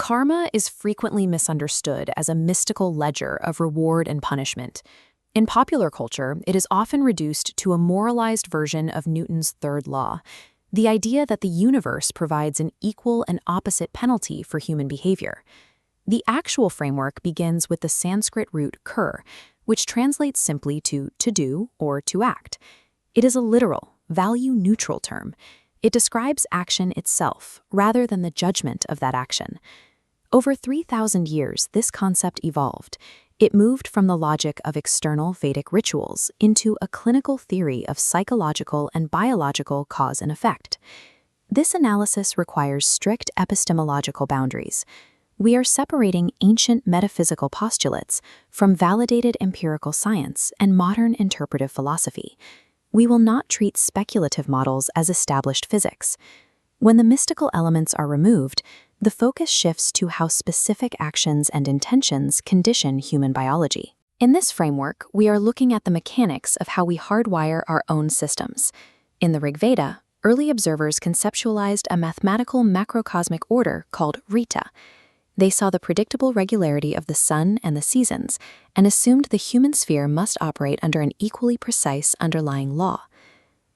Karma is frequently misunderstood as a mystical ledger of reward and punishment. In popular culture, it is often reduced to a moralized version of Newton's third law, the idea that the universe provides an equal and opposite penalty for human behavior. The actual framework begins with the Sanskrit root kur, which translates simply to do or to act. It is a literal, value-neutral term. It describes action itself, rather than the judgment of that action. Over 3,000 years, this concept evolved. It moved from the logic of external Vedic rituals into a clinical theory of psychological and biological cause and effect. This analysis requires strict epistemological boundaries. We are separating ancient metaphysical postulates from validated empirical science and modern interpretive philosophy. We will not treat speculative models as established physics. When the mystical elements are removed, the focus shifts to how specific actions and intentions condition human biology. In this framework, we are looking at the mechanics of how we hardwire our own systems. In the Rig Veda, early observers conceptualized a mathematical macrocosmic order called Rita. They saw the predictable regularity of the sun and the seasons and assumed the human sphere must operate under an equally precise underlying law.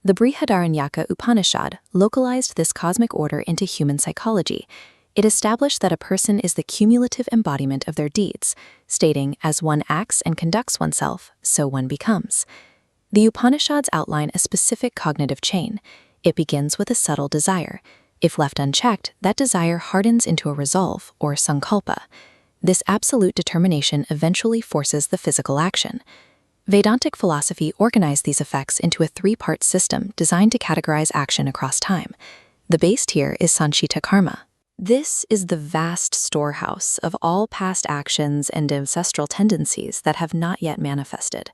The Brihadaranyaka Upanishad localized this cosmic order into human psychology. It established that a person is the cumulative embodiment of their deeds, stating, as one acts and conducts oneself, so one becomes. The Upanishads outline a specific cognitive chain. It begins with a subtle desire. If left unchecked, that desire hardens into a resolve, or sankalpa. This absolute determination eventually forces the physical action. Vedantic philosophy organized these effects into a three-part system designed to categorize action across time. The base tier is sanchita karma. This is the vast storehouse of all past actions and ancestral tendencies that have not yet manifested.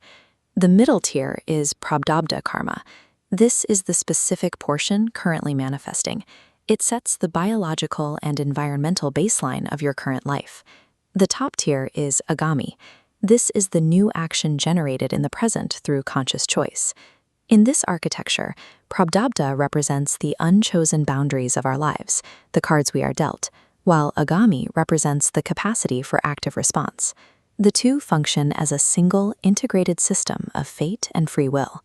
The middle tier is prarabdha karma. This is the specific portion currently manifesting. It sets the biological and environmental baseline of your current life. The top tier is agami. This is the new action generated in the present through conscious choice. In this architecture, prarabdha represents the unchosen boundaries of our lives, the cards we are dealt, while agami represents the capacity for active response. The two function as a single, integrated system of fate and free will.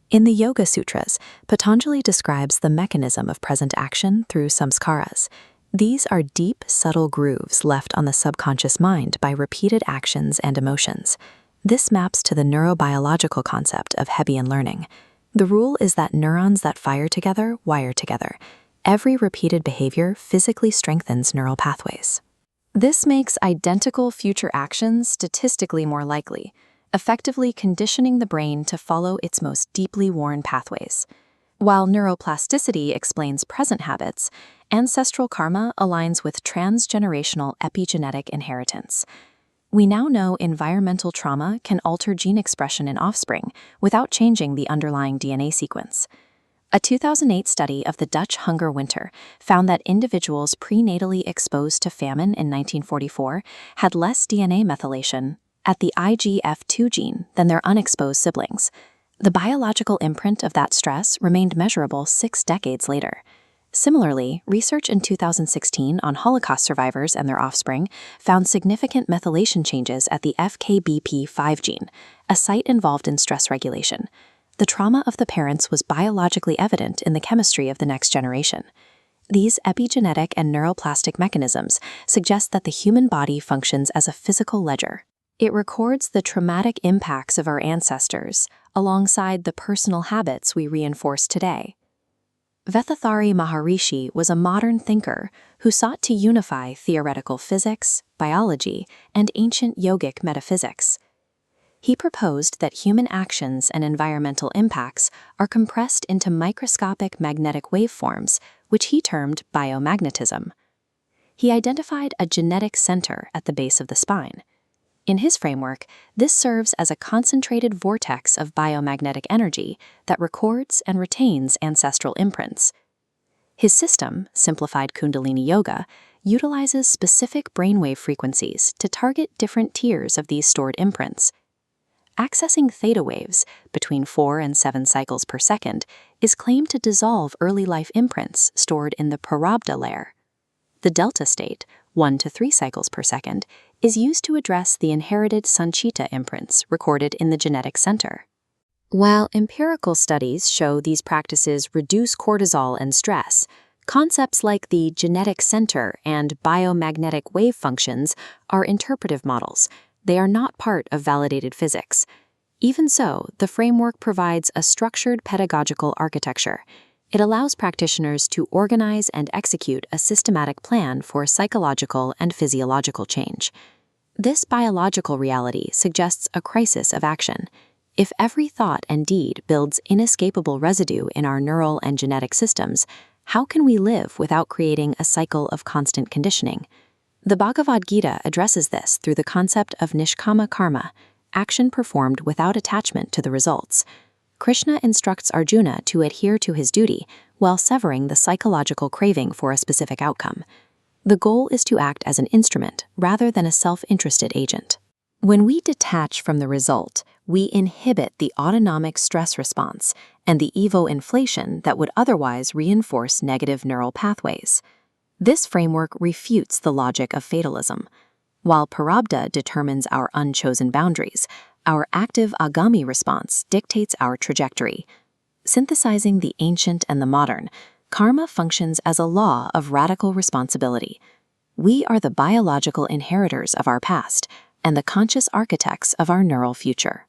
In the Yoga Sutras, Patanjali describes the mechanism of present action through samskaras. These are deep, subtle grooves left on the subconscious mind by repeated actions and emotions. This maps to the neurobiological concept of Hebbian learning. The rule is that neurons that fire together wire together. Every repeated behavior physically strengthens neural pathways. This makes identical future actions statistically more likely, effectively conditioning the brain to follow its most deeply worn pathways. While neuroplasticity explains present habits, ancestral karma aligns with transgenerational epigenetic inheritance. We now know environmental trauma can alter gene expression in offspring without changing the underlying DNA sequence. A 2008 study of the Dutch hunger winter found that individuals prenatally exposed to famine in 1944 had less DNA methylation at the IGF-2 gene than their unexposed siblings. The biological imprint of that stress remained measurable 6 decades later. Similarly, research in 2016 on Holocaust survivors and their offspring found significant methylation changes at the FKBP5 gene, a site involved in stress regulation. The trauma of the parents was biologically evident in the chemistry of the next generation. These epigenetic and neuroplastic mechanisms suggest that the human body functions as a physical ledger. It records the traumatic impacts of our ancestors alongside the personal habits we reinforce today. Vethathari Maharishi was a modern thinker who sought to unify theoretical physics, biology, and ancient yogic metaphysics. He proposed that human actions and environmental impacts are compressed into microscopic magnetic waveforms, which he termed biomagnetism. He identified a genetic center at the base of the spine. In his framework, this serves as a concentrated vortex of biomagnetic energy that records and retains ancestral imprints. His system, simplified Kundalini Yoga, utilizes specific brainwave frequencies to target different tiers of these stored imprints. Accessing theta waves, between 4 and 7 cycles per second, is claimed to dissolve early life imprints stored in the prarabdha layer. The delta state, 1 to 3 cycles per second, is used to address the inherited Sanchita imprints recorded in the genetic center. While empirical studies show these practices reduce cortisol and stress, concepts like the genetic center and biomagnetic wave functions are interpretive models. They are not part of validated physics. Even so, the framework provides a structured pedagogical architecture. It allows practitioners to organize and execute a systematic plan for psychological and physiological change. This biological reality suggests a crisis of action. If every thought and deed builds inescapable residue in our neural and genetic systems, how can we live without creating a cycle of constant conditioning? The Bhagavad Gita addresses this through the concept of nishkama karma, action performed without attachment to the results. Krishna instructs Arjuna to adhere to his duty while severing the psychological craving for a specific outcome. The goal is to act as an instrument rather than a self-interested agent. When we detach from the result, we inhibit the autonomic stress response and the evo-inflation that would otherwise reinforce negative neural pathways. This framework refutes the logic of fatalism. While Prarabdha determines our unchosen boundaries, our active agami response dictates our trajectory. Synthesizing the ancient and the modern, karma functions as a law of radical responsibility. We are the biological inheritors of our past and the conscious architects of our neural future.